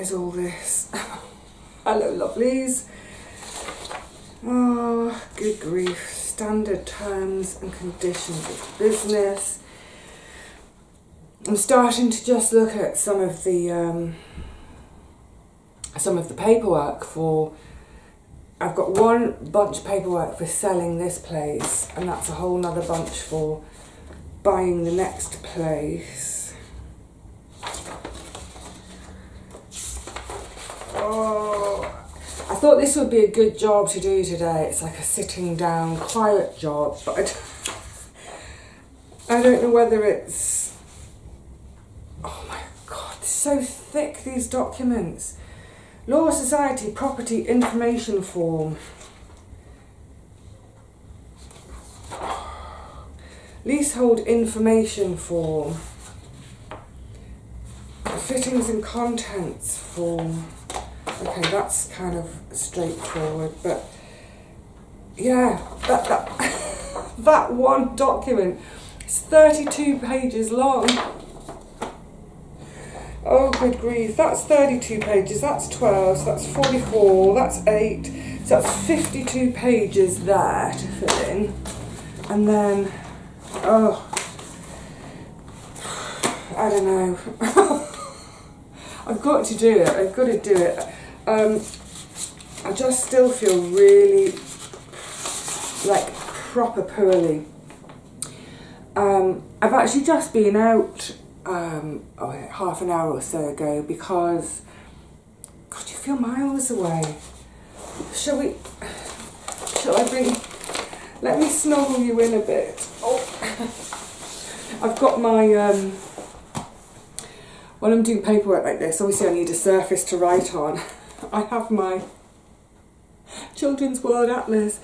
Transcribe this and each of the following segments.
is all this? Hello, lovelies. Oh, good grief. Standard terms and conditions of business. I'm starting to just look at some of the paperwork for. I've got one bunch of paperwork for selling this place, and that's a whole nother bunch for buying the next place. Oh, I thought this would be a good job to do today. It's like a sitting down, quiet job, but I don't know whether it's... Oh my God, it's so thick, these documents. Law Society Property Information Form. Leasehold Information Form. Fittings and Contents Form. Okay, that's kind of straightforward, but yeah, that one document is 32 pages long. Oh, good grief, that's 32 pages, that's 12, so that's 44, that's 8, so that's 52 pages there to fill in. And then, oh, I don't know. I've got to do it, I've got to do it. I just still feel really, like, proper poorly. I've actually just been out half an hour or so ago because, God, you feel miles away. Shall I bring, let me snuggle you in a bit. Oh, I've got my, when I'm doing paperwork like this, obviously I need a surface to write on. I have my Children's World Atlas.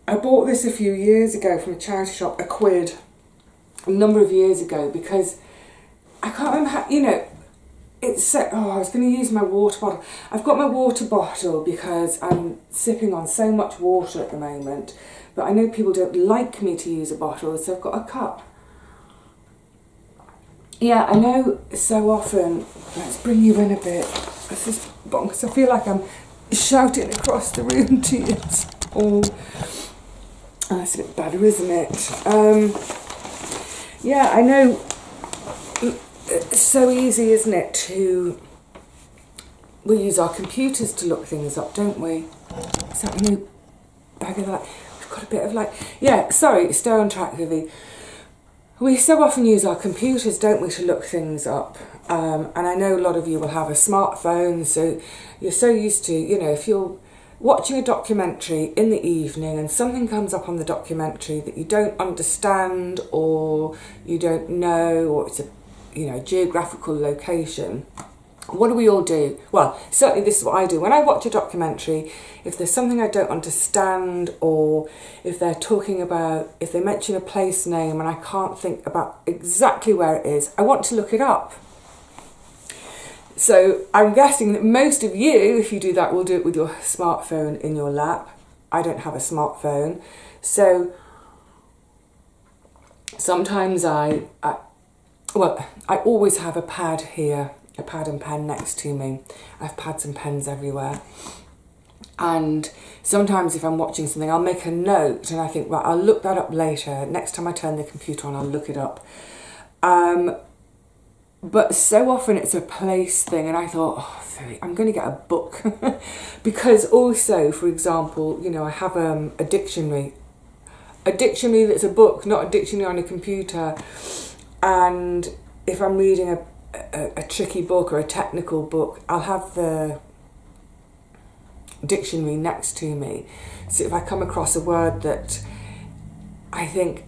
I bought this a few years ago from a charity shop, £1, a number of years ago, because I can't remember how, you know, it's so, oh, I was going to use my water bottle. I've got my water bottle because I'm sipping on so much water at the moment, but I know people don't like me to use a bottle, so I've got a cup. Yeah, I know so often, let's bring you in a bit. This is bonkers. I feel like I'm shouting across the room to you all. Oh, that's a bit better, isn't it? Yeah, I know it's so easy, isn't it, we use our computers to look things up, don't we? Is that a new bag of that? We've got a bit of like, yeah, sorry, stay on track, Vivi. We so often use our computers, don't we, to look things up. And I know a lot of you will have a smartphone, so you're so used to, you know, if you're watching a documentary in the evening and something comes up on the documentary that you don't understand or you don't know, or it's a, you know, geographical location, what do we all do? Well, certainly this is what I do. When I watch a documentary, if there's something I don't understand, or if they're talking about, if they mention a place name and I can't think about exactly where it is, I want to look it up. So I'm guessing that most of you, if you do that, will do it with your smartphone in your lap. I don't have a smartphone. So sometimes I always have a pad here, a pad and pen next to me. I have pads and pens everywhere. And sometimes if I'm watching something, I'll make a note and I think, right, I'll look that up later. Next time I turn the computer on, I'll look it up. But so often it's a place thing, and I thought, oh, I'm going to get a book. Because also, for example, you know, I have a dictionary. A dictionary that's a book, not a dictionary on a computer. And if I'm reading a tricky book or a technical book, I'll have the dictionary next to me. So if I come across a word that I think,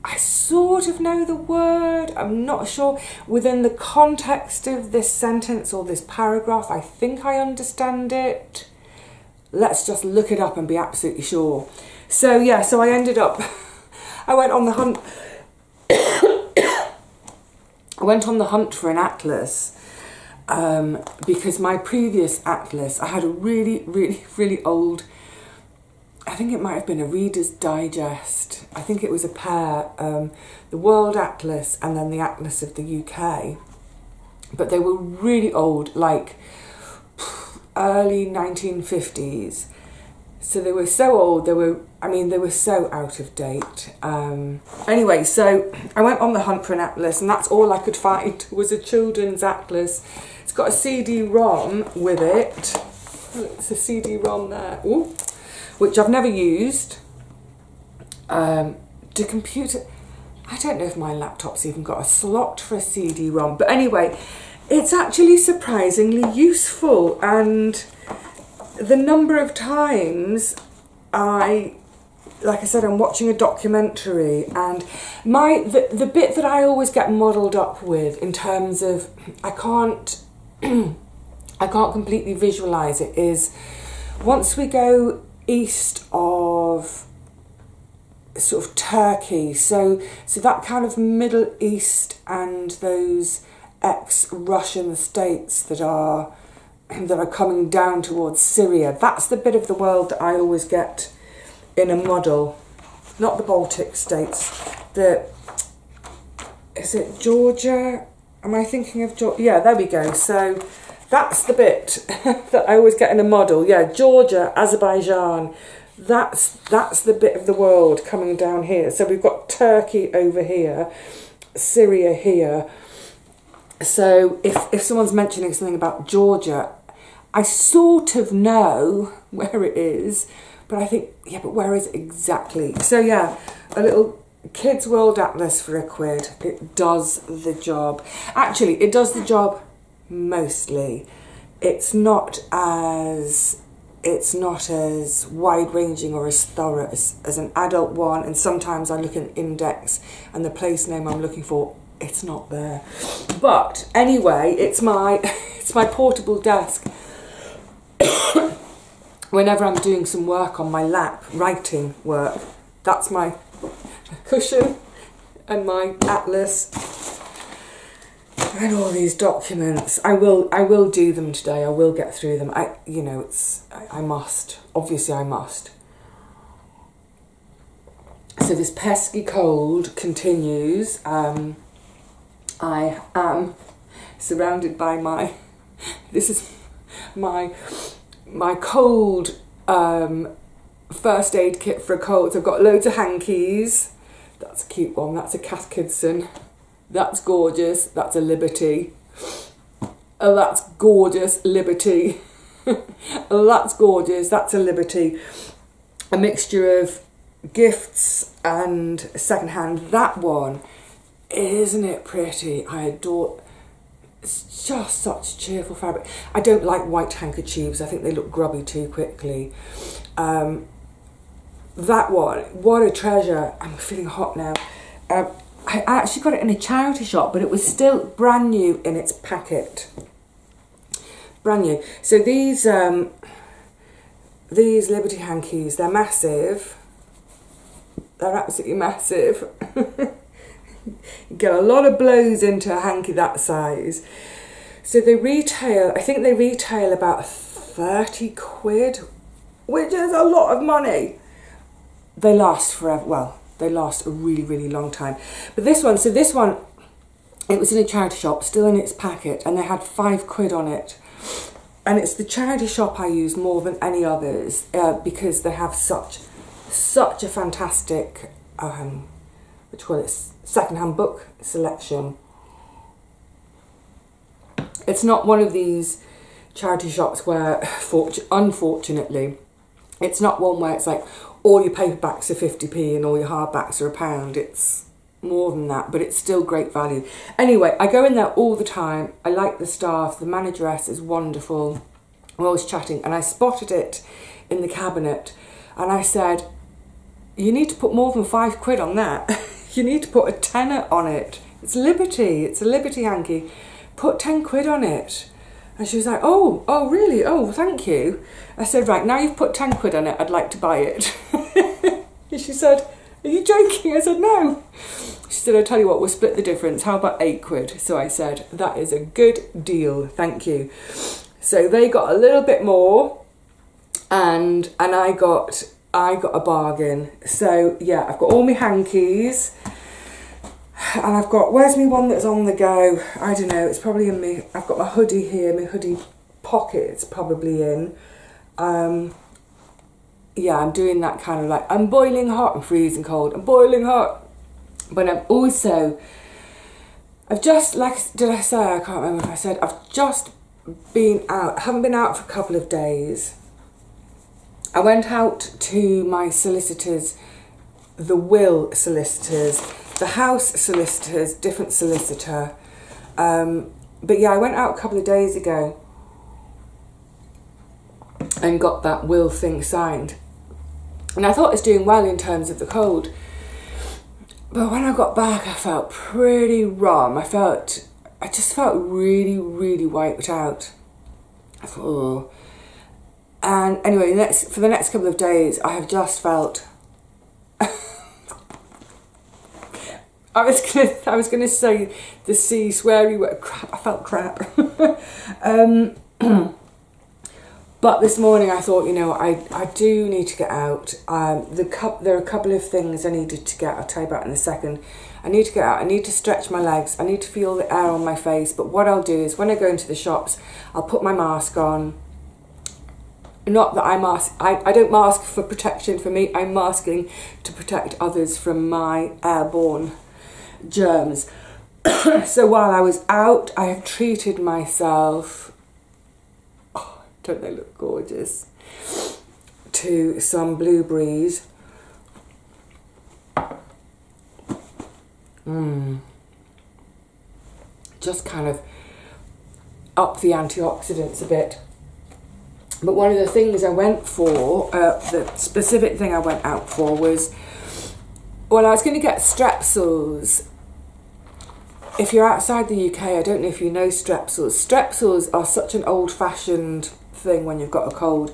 I sort of know the word, I'm not sure, within the context of this sentence or this paragraph, I think I understand it. Let's just look it up and be absolutely sure. So yeah, so I ended up, I went on the hunt, I went on the hunt for an atlas because my previous atlas, I had a really, really, really old, I think it might have been a Reader's Digest. I think it was a pair, the World Atlas and then the Atlas of the UK. but they were really old, like early 1950s. So they were so old, they were so out of date. Anyway, so I went on the hunt for an atlas, and that's all I could find was a children's atlas. It's got a CD-ROM with it. Oh, it's a CD-ROM there, ooh, which I've never used. The computer, I don't know if my laptop's even got a slot for a CD-ROM, but anyway, it's actually surprisingly useful, and the number of times like I said, I'm watching a documentary, and the bit that I always get muddled up with in terms of I can't completely visualise it is once we go east of sort of Turkey, so that kind of Middle East and those ex-Russian states that are coming down towards Syria. That's the bit of the world that I always get in a muddle. Not the Baltic states. Is it Georgia? Am I thinking of Georgia? Yeah, there we go. So that's the bit that I always get in a muddle. Yeah, Georgia, Azerbaijan. That's the bit of the world coming down here. So we've got Turkey over here, Syria here. So if someone's mentioning something about Georgia, I sort of know where it is, but I think, yeah, but where is it exactly? So yeah, a little Kids World Atlas for £1. It does the job. Actually, it does the job mostly. It's not as wide-ranging or as thorough as an adult one, and sometimes I look at an index and the place name I'm looking for, it's not there. But anyway, it's my portable desk. Whenever I'm doing some work on my lap, writing work, that's my cushion and my atlas and all these documents. I will do them today. I will get through them. I must. Obviously, I must. So this pesky cold continues. I am surrounded by this is my cold first aid kit for a cold. So I've got loads of hankies. That's a cute one. That's a Cath Kidston. That's gorgeous. That's a Liberty. Oh, that's gorgeous. Liberty. Oh, that's gorgeous. That's a Liberty. A mixture of gifts and secondhand. That one, isn't it pretty? I adore. It's just such cheerful fabric. I don't like white handkerchiefs. I think they look grubby too quickly. That one, what a treasure. I'm feeling hot now. I actually got it in a charity shop, but it was still brand new in its packet. Brand new. So these Liberty hankies, they're massive. They're absolutely massive. You get a lot of blows into a hanky that size. So they retail, I think they retail about 30 quid, which is a lot of money. They last forever. Well, they last a really, really long time. But this one, it was in a charity shop, still in its packet, and they had 5 quid on it. And it's the charity shop I use more than any others because they have such a fantastic, second-hand book selection. It's not one of these charity shops where, unfortunately, it's not one where it's like all your paperbacks are 50p and all your hardbacks are £1. It's more than that, but it's still great value. Anyway, I go in there all the time. I like the staff. The manageress is wonderful. We're always chatting, and I spotted it in the cabinet, and I said, you need to put more than 5 quid on that. You need to put a tenner on it. It's Liberty. It's a Liberty hanky. Put 10 quid on it. And she was like, oh, really? Oh, thank you. I said, right, now you've put 10 quid on it, I'd like to buy it. And she said, are you joking? I said, no. She said, I'll tell you what, we'll split the difference. How about 8 quid? So I said, that is a good deal. Thank you. So they got a little bit more, and I got a bargain. So yeah, I've got all my hankies. And I've got, where's me one that's on the go? I don't know, it's probably in me. I've got my hoodie here, my hoodie pocket it's probably in. Yeah, I'm doing that kind of like, I'm boiling hot and freezing cold, I'm boiling hot. But I've just, like, did I say, I can't remember if I said, I've just been out, I haven't been out for a couple of days. I went out to my solicitors, the will solicitors, the house solicitors, different solicitor. But yeah, I went out a couple of days ago and got that will thing signed. And I thought it was doing well in terms of the cold. But when I got back, I felt pretty rum. I just felt really, really wiped out. I thought, oh. And anyway, for the next couple of days, I have just felt... I was gonna say the C sweary word, crap. I felt crap. But this morning I thought, you know, I do need to get out. There are a couple of things I needed to get. I'll tell you about in a second. I need to get out. I need to stretch my legs. I need to feel the air on my face. But what I'll do is when I go into the shops, I'll put my mask on. Not that I mask. I don't mask for protection for me. I'm masking to protect others from my airborne germs. So while I was out, I have treated myself, oh, don't they look gorgeous, to some blueberries. Just kind of up the antioxidants a bit. But one of the things I went for, the specific thing I went out for was, well, I was going to get Strepsils. If you're outside the UK, I don't know if you know Strepsils. Strepsils are such an old-fashioned thing when you've got a cold.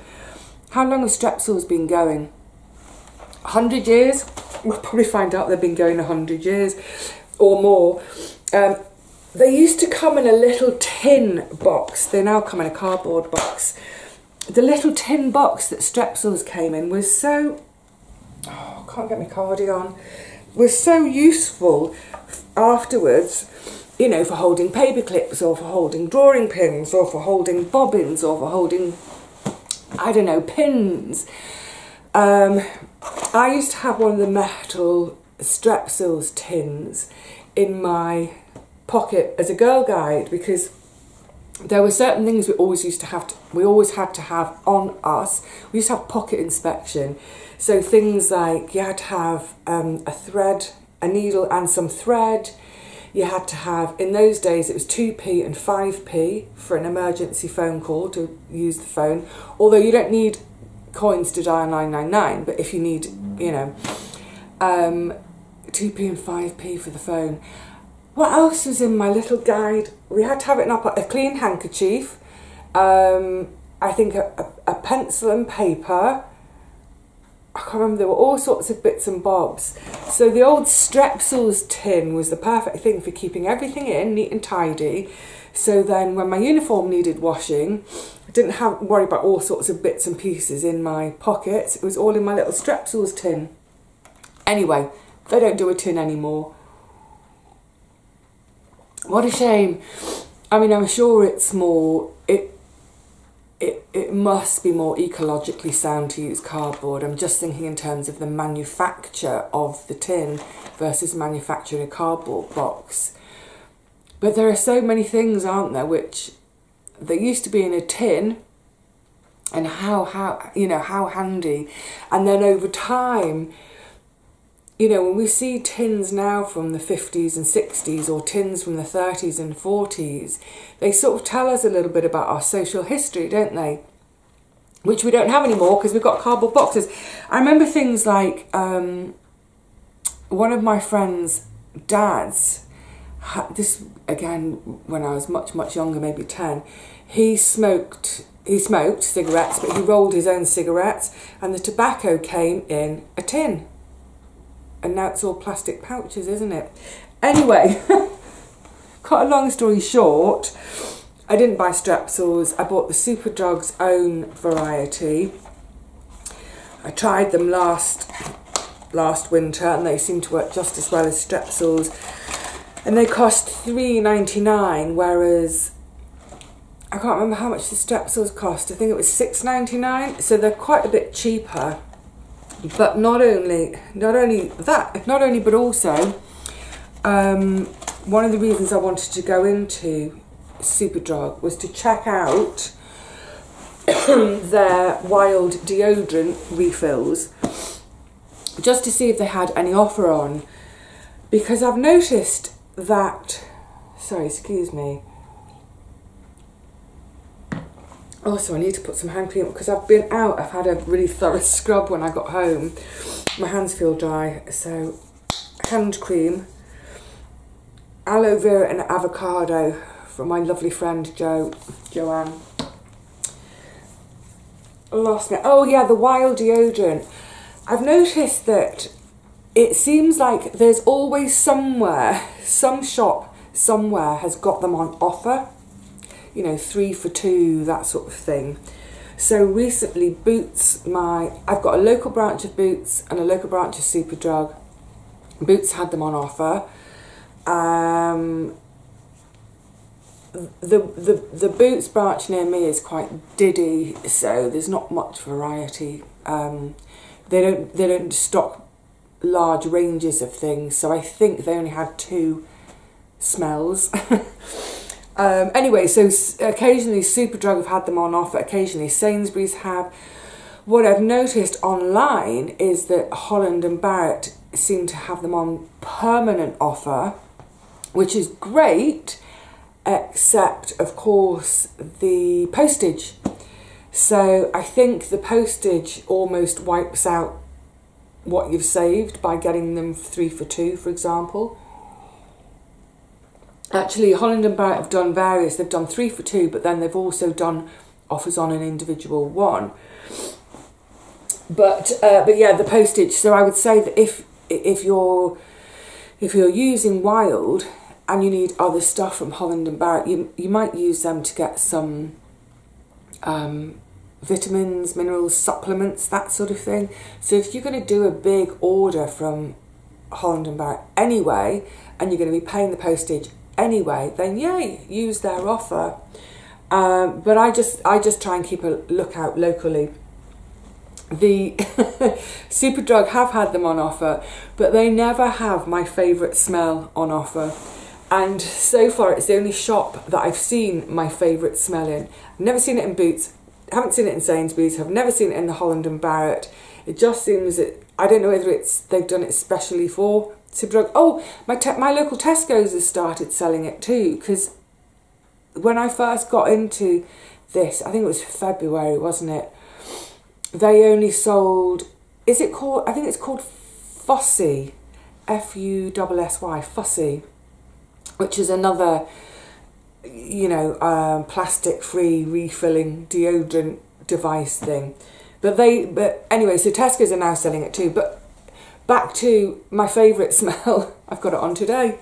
How long have Strepsils been going? 100 years? We'll probably find out they've been going 100 years or more. They used to come in a little tin box. They now come in a cardboard box. The little tin box that Strepsils came in was so... Oh, I can't get my cardi on. Was so useful afterwards, you know, for holding paper clips or for holding drawing pins or for holding bobbins or for holding, I don't know, pins. I used to have one of the metal Strepsils tins in my pocket as a girl guide because there were certain things we always had to have on us. We used to have pocket inspection. So things like you had to have a thread, a needle and some thread. You had to have, in those days it was 2p and 5p for an emergency phone call to use the phone. Although you don't need coins to dial 999, but if you need, you know, 2p and 5p for the phone. What else was in my little guide? We had to have it in a clean handkerchief, I think a pencil and paper. I can't remember, there were all sorts of bits and bobs. So the old Strepsils tin was the perfect thing for keeping everything in, neat and tidy. So then when my uniform needed washing, I didn't have to worry about all sorts of bits and pieces in my pockets. It was all in my little Strepsils tin. Anyway, they don't do a tin anymore. What a shame. I mean, I'm sure it's more, it must be more ecologically sound to use cardboard. I'm just thinking in terms of the manufacture of the tin versus manufacturing a cardboard box. But there are so many things, aren't there, which they used to be in a tin, and how you know, how handy. And then over time, you know, when we see tins now from the 50s and 60s or tins from the 30s and 40s, they sort of tell us a little bit about our social history, don't they? Which we don't have anymore because we've got cardboard boxes. I remember things like one of my friend's dads, this again when I was much younger, maybe 10, he smoked cigarettes, but he rolled his own cigarettes, and the tobacco came in a tin. And now it's all plastic pouches, isn't it? Anyway, cut a long story short, I didn't buy Strepsils. I bought the Superdrug's own variety. I tried them last winter and they seem to work just as well as Strepsils. and they cost £3.99, whereas I can't remember how much the Strepsils cost. I think it was £6.99, so they're quite a bit cheaper. But not only that, but also one of the reasons I wanted to go into Superdrug was to check out their wild deodorant refills, just to see if they had any offer on, because I've noticed that, sorry, excuse me. Also, I need to put some hand cream, because I've been out, I've had a really thorough scrub when I got home. My hands feel dry, so hand cream, aloe vera and avocado from my lovely friend Joanne. Lost me. Oh yeah, the wild deodorant. I've noticed that it seems like there's always somewhere, some shop somewhere has got them on offer. You know, 3 for 2, that sort of thing. So recently Boots, I've got a local branch of Boots and a local branch of Superdrug. Boots had them on offer. The Boots branch near me is quite diddy, so there's not much variety. They don't stock large ranges of things, so I think they only had 2 smells. Anyway, so occasionally Superdrug have had them on offer, occasionally Sainsbury's have. What I've noticed online is that Holland and Barrett seem to have them on permanent offer, which is great, except of course the postage. So I think the postage almost wipes out what you've saved by getting them 3 for 2, for example. Actually, Holland and Barrett have done various. They've done 3 for 2, but then they've also done offers on an individual one. But yeah, the postage. So I would say that if you're using Wild and you need other stuff from Holland and Barrett, you might use them to get some vitamins, minerals, supplements, that sort of thing. So if you're going to do a big order from Holland and Barrett anyway, and you're going to be paying the postage anyway, then yeah, use their offer. But I just try and keep a lookout locally. The Superdrug have had them on offer, but they never have my favourite smell on offer. And so far, it's the only shop that I've seen my favourite smell in. I've never seen it in Boots, haven't seen it in Sainsbury's, have never seen it in the Holland and Barrett. It just seems that, I don't know whether they've done it especially for Superdrug. Oh, my local Tesco's has started selling it too, because when I first got into this, I think it was February, wasn't it? They only sold, I think it's called Fussy, Fussy, Fussy, which is another, you know, plastic-free refilling deodorant device thing. But anyway, so Tesco's are now selling it too. But back to my favourite smell, I've got it on today.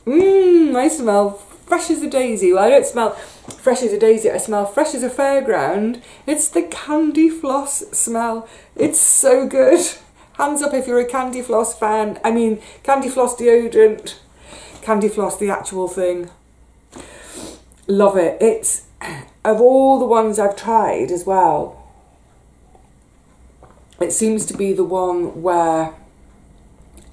I smell fresh as a daisy. Well, I don't smell fresh as a daisy, I smell fresh as a fairground. It's the candy floss smell. It's so good. Hands up if you're a candy floss fan. I mean, candy floss deodorant, candy floss the actual thing. Love it. It's, of all the ones I've tried as well, it seems to be the one where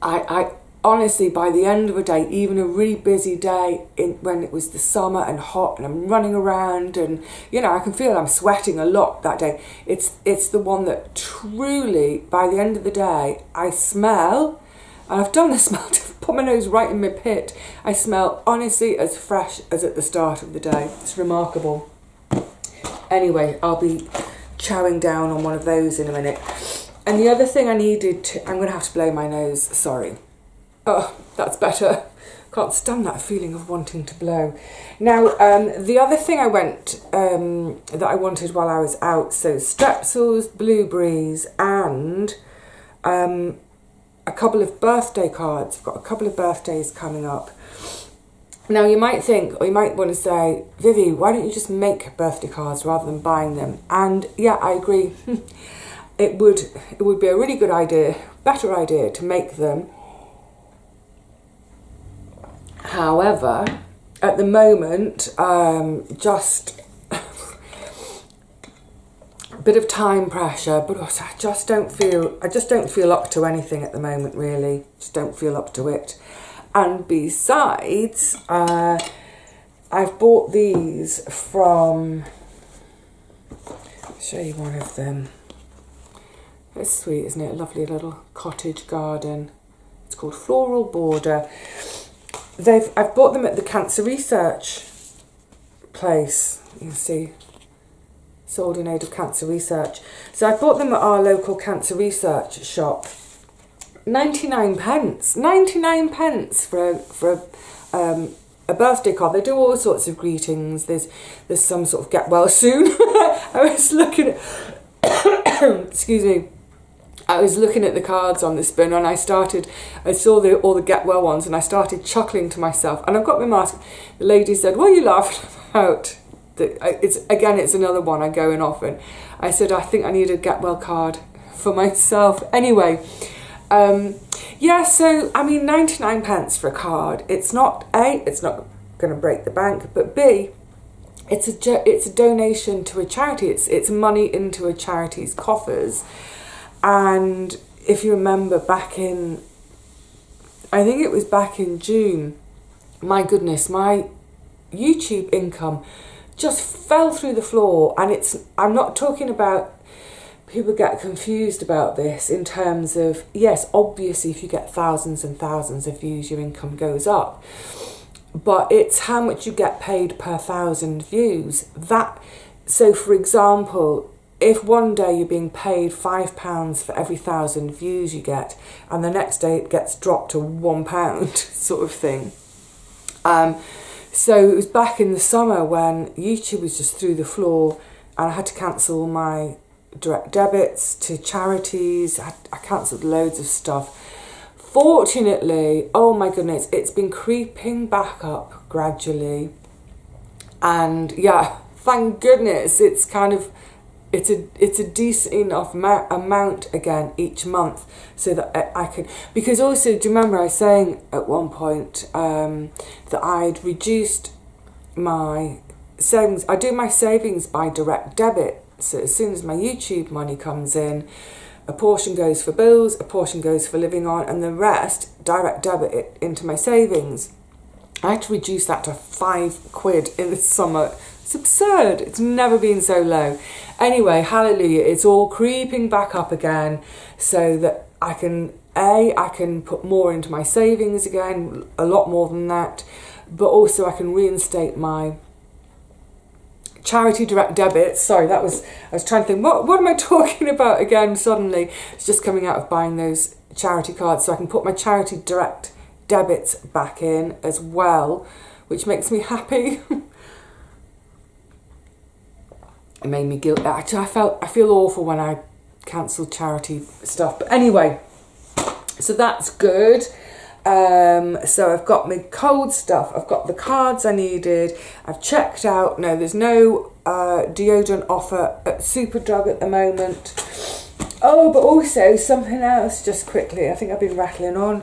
I honestly, by the end of a day, even a really busy day, when it was the summer and hot and I'm running around and, you know, I can feel I'm sweating a lot that day. It's the one that truly, by the end of the day, I smell, and I've done the smell to put my nose right in my pit. I smell honestly as fresh as at the start of the day. It's remarkable. Anyway, I'll be chowing down on one of those in a minute. And the other thing I needed to, I'm going to have to blow my nose, sorry. Oh, that's better. Can't stand that feeling of wanting to blow. Now, the other thing that I wanted while I was out, so Strepsils, blueberries, and a couple of birthday cards. I've got a couple of birthdays coming up. Now, you might think, or you might want to say, Vivi, why don't you just make birthday cards rather than buying them? And yeah, I agree. It would be a really good idea, better idea, to make them. However, at the moment, just a bit of time pressure, but also I just don't feel up to anything at the moment, really. Just don't feel up to it. And besides, I've bought these from, I'll show you one of them. It's sweet, isn't it? A lovely little cottage garden. It's called Floral Border. I've bought them at the Cancer Research place. You can see, sold in aid of Cancer Research. So I bought them at our local Cancer Research shop. 99 pence. 99 pence for a birthday card. They do all sorts of greetings. There's some sort of get well soon. I was looking at excuse me. I was looking at the cards on this bin, and I saw all the get well ones, and I started chuckling to myself. And I've got my mask. The lady said, "What are you laughing about?" It's another one I go in often. I said, "I think I need a get well card for myself." Anyway, yeah. So I mean, 99 pence for a card. It's not it's not going to break the bank, but B, it's a donation to a charity. It's money into a charity's coffers. And if you remember back in, I think it was back in June, my goodness, my YouTube income just fell through the floor. And I'm not talking about, people get confused about this in terms of, yes, obviously if you get thousands and thousands of views, your income goes up. But it's how much you get paid per 1,000 views. So for example, if one day you're being paid £5 for every 1,000 views you get, and the next day it gets dropped to £1 sort of thing. So it was back in the summer when YouTube was just through the floor, and I had to cancel my direct debits to charities. I cancelled loads of stuff. Fortunately, oh my goodness, it's been creeping back up gradually. And yeah, thank goodness, it's kind of, it's a decent enough amount again each month, so that I can, because also, do you remember I was saying at one point that I'd reduced my savings. I do my savings by direct debit, so as soon as my YouTube money comes in, a portion goes for bills, a portion goes for living on, and the rest direct debit it into my savings. I had to reduce that to £5 in the summer. It's absurd. It's never been so low. Anyway, hallelujah, it's all creeping back up again, so that I can put more into my savings again, a lot more than that, but also I can reinstate my charity direct debit. Sorry, I was trying to think, what am I talking about again suddenly? It's just coming out of buying those charity cards, so I can put my charity direct debits back in as well, which makes me happy. It made me guilty. I feel awful when I cancelled charity stuff. But anyway, so that's good. So I've got my cold stuff. I've got the cards I needed. I've checked out. No, there's no deodorant offer at Superdrug at the moment. Oh, but also something else, just quickly. I think I've been rattling on.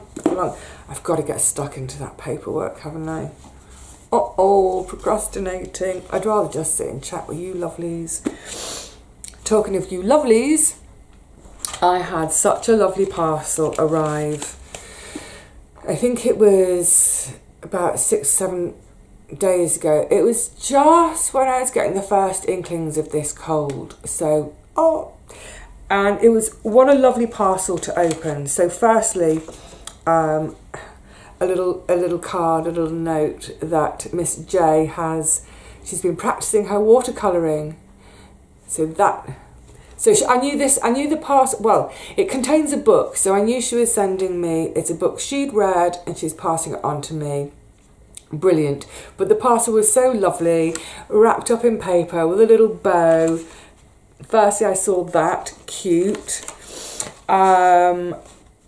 I've got to get stuck into that paperwork, haven't I? Uh-oh, procrastinating. I'd rather just sit and chat with you lovelies. Talking of you lovelies, I had such a lovely parcel arrive. I think it was about 6-7 days ago. It was just when I was getting the first inklings of this cold. So, and it was, what a lovely parcel to open. So firstly, a little card, a little note that Miss J has. She's been practicing her watercolouring. I knew the parcel. Well, it contains a book, so I knew she was sending me. It's a book she'd read, and she's passing it on to me. Brilliant. But the parcel was so lovely, wrapped up in paper with a little bow. Firstly, I saw that, cute.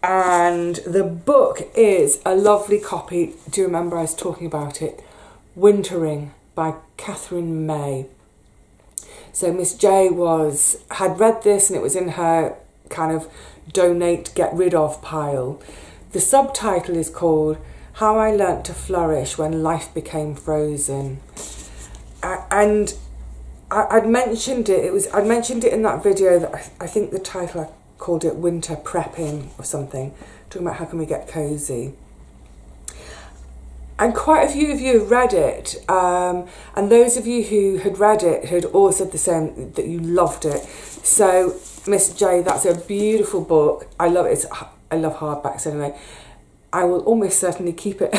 And the book is a lovely copy. Do you remember I was talking about it? Wintering by Catherine May. So Miss J had read this, and it was in her kind of donate, get rid of pile. The subtitle is called How I Learnt to Flourish When Life Became Frozen. And I'd mentioned it. I'd mentioned it in that video that I think the title, I called it Winter Prepping or something, talking about how can we get cozy. And quite a few of you have read it, and those of you who had read it had all said the same, that you loved it. So, Miss J, that's a beautiful book. I love it. I love hardbacks anyway. I will almost certainly keep it.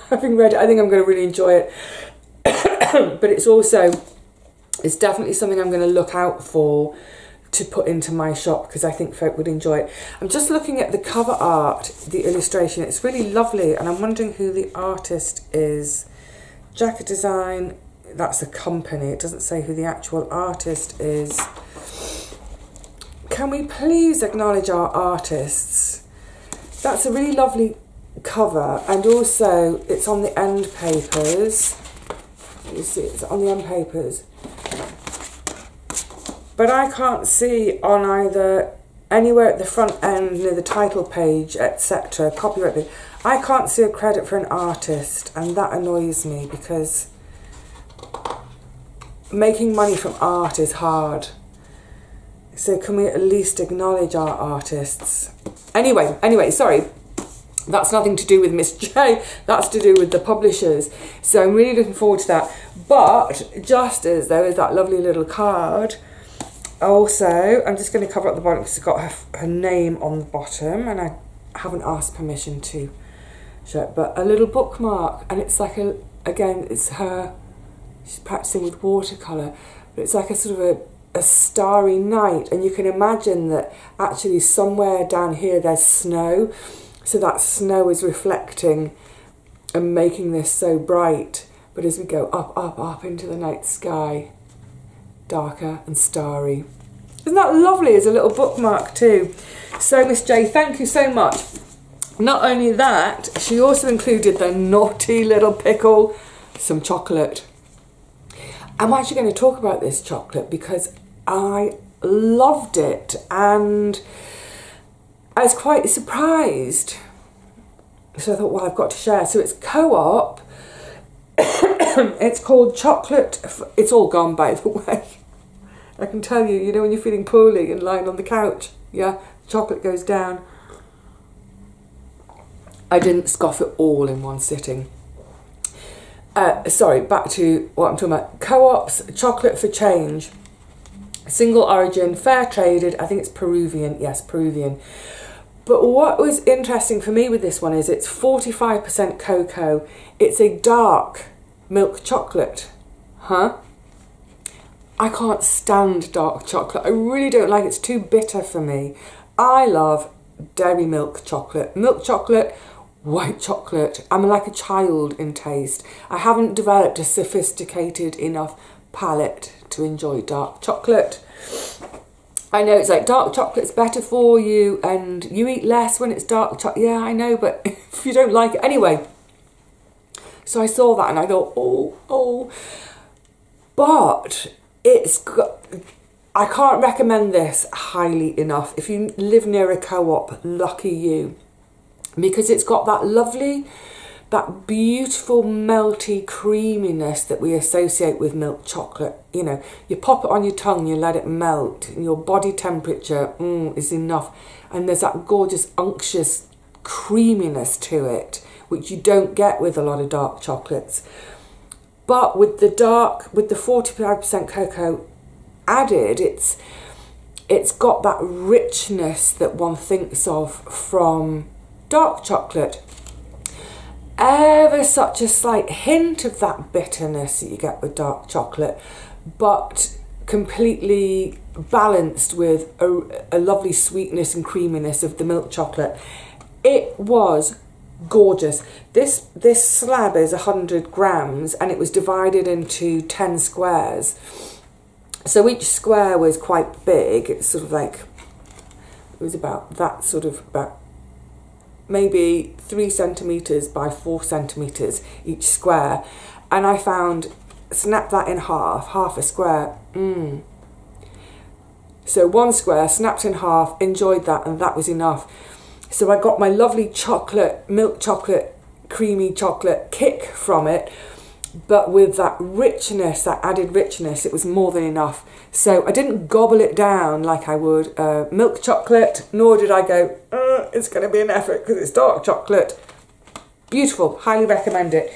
Having read it, I think I'm going to really enjoy it. But it's definitely something I'm going to look out for to put into my shop, because I think folk would enjoy it. I'm just looking at the cover art, the illustration. It's really lovely, and I'm wondering who the artist is. Jacket Design, that's a company. It doesn't say who the actual artist is. Can we please acknowledge our artists? That's a really lovely cover, and also it's on the end papers. You see, it's on the end papers. But I can't see on either, anywhere at the front end, near the title page, etc., copyright page, I can't see a credit for an artist, and that annoys me, because making money from art is hard. So can we at least acknowledge our artists? Anyway, sorry. That's nothing to do with Miss J, that's to do with the publishers. So I'm really looking forward to that. But just as there is that lovely little card, also, I'm just going to cover up the bottom because it's got her name on the bottom, and I haven't asked permission to show it, but a little bookmark, and it's like again, it's her, she's practicing with watercolour, but it's like a sort of a starry night, and you can imagine that actually somewhere down here there's snow, so that snow is reflecting and making this so bright, but as we go up into the night sky, darker and starry. Isn't that lovely as a little bookmark too? So Miss J, thank you so much. Not only that, she also included the naughty little pickle, some chocolate. I'm actually going to talk about this chocolate because I loved it, and I was quite surprised. So I thought, well, I've got to share. So it's Co-op. It's called Chocolate. It's all gone, by the way. I can tell you, you know when you're feeling poorly and lying on the couch, yeah, chocolate goes down. I didn't scoff it all in one sitting. Sorry, back to what I'm talking about. Co-op's Chocolate for Change. Single origin, fair traded, I think it's Peruvian, yes, Peruvian. But what was interesting for me with this one is it's 45% cocoa. It's a dark milk chocolate. Huh? I can't stand dark chocolate. I really don't like it. It's too bitter for me. I love dairy milk chocolate. Milk chocolate, white chocolate. I'm like a child in taste. I haven't developed a sophisticated enough palate to enjoy dark chocolate. I know it's like dark chocolate's better for you and you eat less when it's dark chocolate. Yeah, I know, but if you don't like it. Anyway, so I saw that and I thought, oh. But it's got, I can't recommend this highly enough. If you live near a Co-op, lucky you. Because it's got that lovely, that beautiful melty creaminess that we associate with milk chocolate. You know, you pop it on your tongue, you let it melt, and your body temperature is enough. And there's that gorgeous unctuous creaminess to it, which you don't get with a lot of dark chocolates. But with the 45% cocoa added, it's got that richness that one thinks of from dark chocolate. Ever such a slight hint of that bitterness that you get with dark chocolate, but completely balanced with a lovely sweetness and creaminess of the milk chocolate. It was gorgeous. This slab is 100 grams and it was divided into 10 squares. So each square was quite big. It's sort of like, it was about that sort of, about maybe 3 centimetres by 4 centimetres each square. And I found, snap that in half a square. So one square, snapped in half, enjoyed that, and that was enough. So I got my lovely chocolate, milk chocolate creamy chocolate kick from it, but with that richness, that added richness, it was more than enough. So I didn't gobble it down like I would milk chocolate, nor did I go, it's going to be an effort because it's dark chocolate. Beautiful, highly recommend it.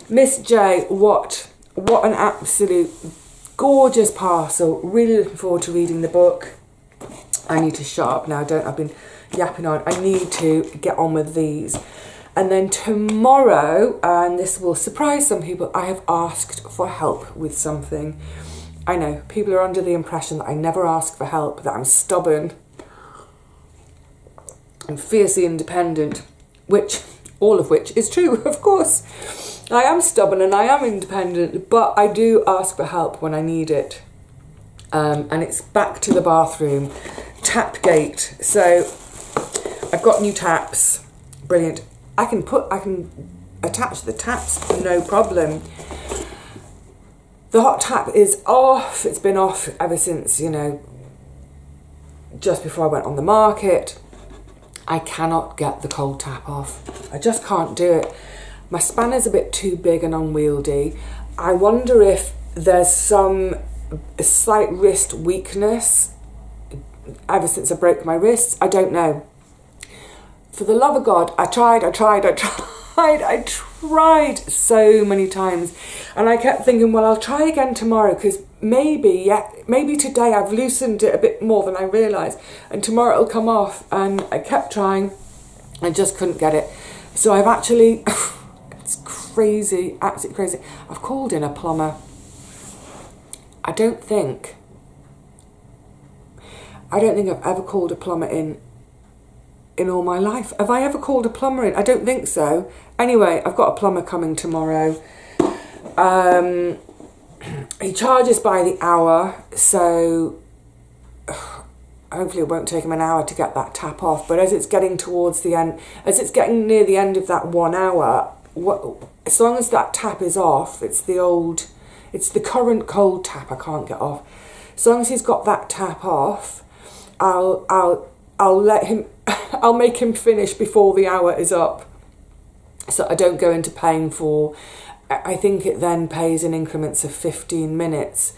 Miss J, what an absolute gorgeous parcel. Really looking forward to reading the book. I need to shut up now, I've been yapping on. I need to get on with these. And then tomorrow, and this will surprise some people, I have asked for help with something. I know, people are under the impression that I never ask for help, that I'm stubborn and fiercely independent, all of which is true, of course. I am stubborn and I am independent, but I do ask for help when I need it. And it's back to the bathroom, tap gate. So I've got new taps, brilliant. I can attach the taps, no problem. The hot tap is off. It's been off ever since, you know, just before I went on the market. I cannot get the cold tap off. I just can't do it. My spanner's a bit too big and unwieldy. I wonder if there's a slight wrist weakness ever since I broke my wrists. I don't know. For the love of God, I tried so many times, and I kept thinking, well, I'll try again tomorrow, because maybe today I've loosened it a bit more than I realised, and tomorrow it'll come off. And I kept trying, I just couldn't get it. So I've actually, it's crazy, absolutely crazy, I've called in a plumber. I don't think I've ever called a plumber in all my life. Have I ever called a plumber in? I don't think so. Anyway, I've got a plumber coming tomorrow. He charges by the hour, so hopefully it won't take him an hour to get that tap off. But as it's getting towards the end, as it's getting near the end of that 1 hour, as long as that tap is off, it's the current cold tap I can't get off. As long as he's got that tap off, I'll let him, I'll make him finish before the hour is up, so I don't go into paying for, I think it then pays in increments of 15 minutes,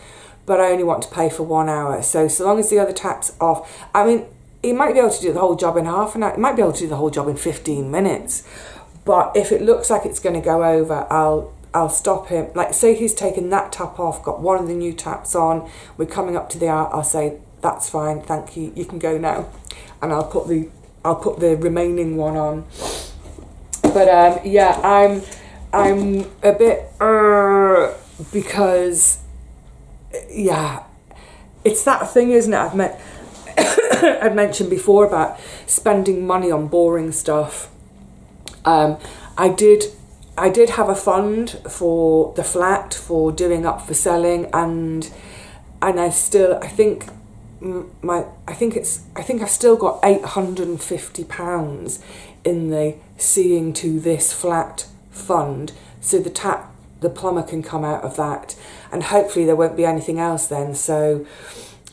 but I only want to pay for 1 hour. So long as the other tap's off, I mean, he might be able to do the whole job in half an hour, he might be able to do the whole job in 15 minutes, but if it looks like it's going to go over, I'll stop him. Like, say he's taken that tap off, got one of the new taps on, we're coming up to the hour, I'll say, that's fine, thank you, you can go now. And I'll put the remaining one on. But yeah, I'm a bit because yeah, it's that thing, isn't it? I'd mentioned before about spending money on boring stuff. I did have a fund for the flat, for doing up for selling, and I think I've still got £850 in the seeing to this flat fund, so the plumber can come out of that, and hopefully there won't be anything else then. So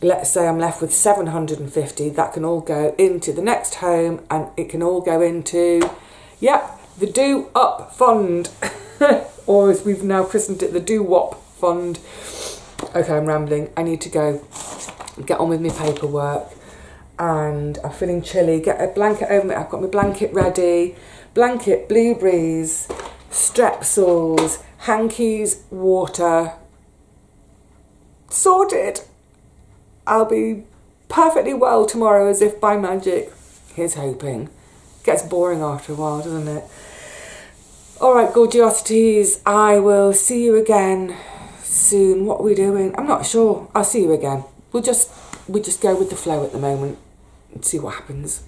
let's say I'm left with 750, that can all go into the next home, and it can all go into, the Do Up Fund, or as we've now christened it, the Do Wop Fund. Okay, I'm rambling. I need to go get on with my paperwork, and I'm feeling chilly. Get a blanket over me. I've got my blanket ready. Blanket, blueberries, Strepsils, hankies, water. Sorted. I'll be perfectly well tomorrow, as if by magic. Here's hoping. Gets boring after a while, doesn't it? All right, gorgeosities. I will see you again soon. What are we doing? I'm not sure. I'll see you again. We just go with the flow at the moment and see what happens.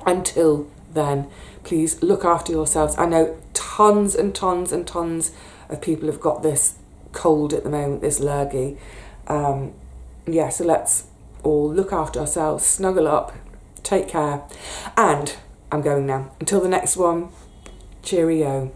Until then, please look after yourselves. I know tons and tons and tons of people have got this cold at the moment, this lurgy. Yeah, so let's all look after ourselves, snuggle up, take care. And I'm going now. Until the next one, cheerio.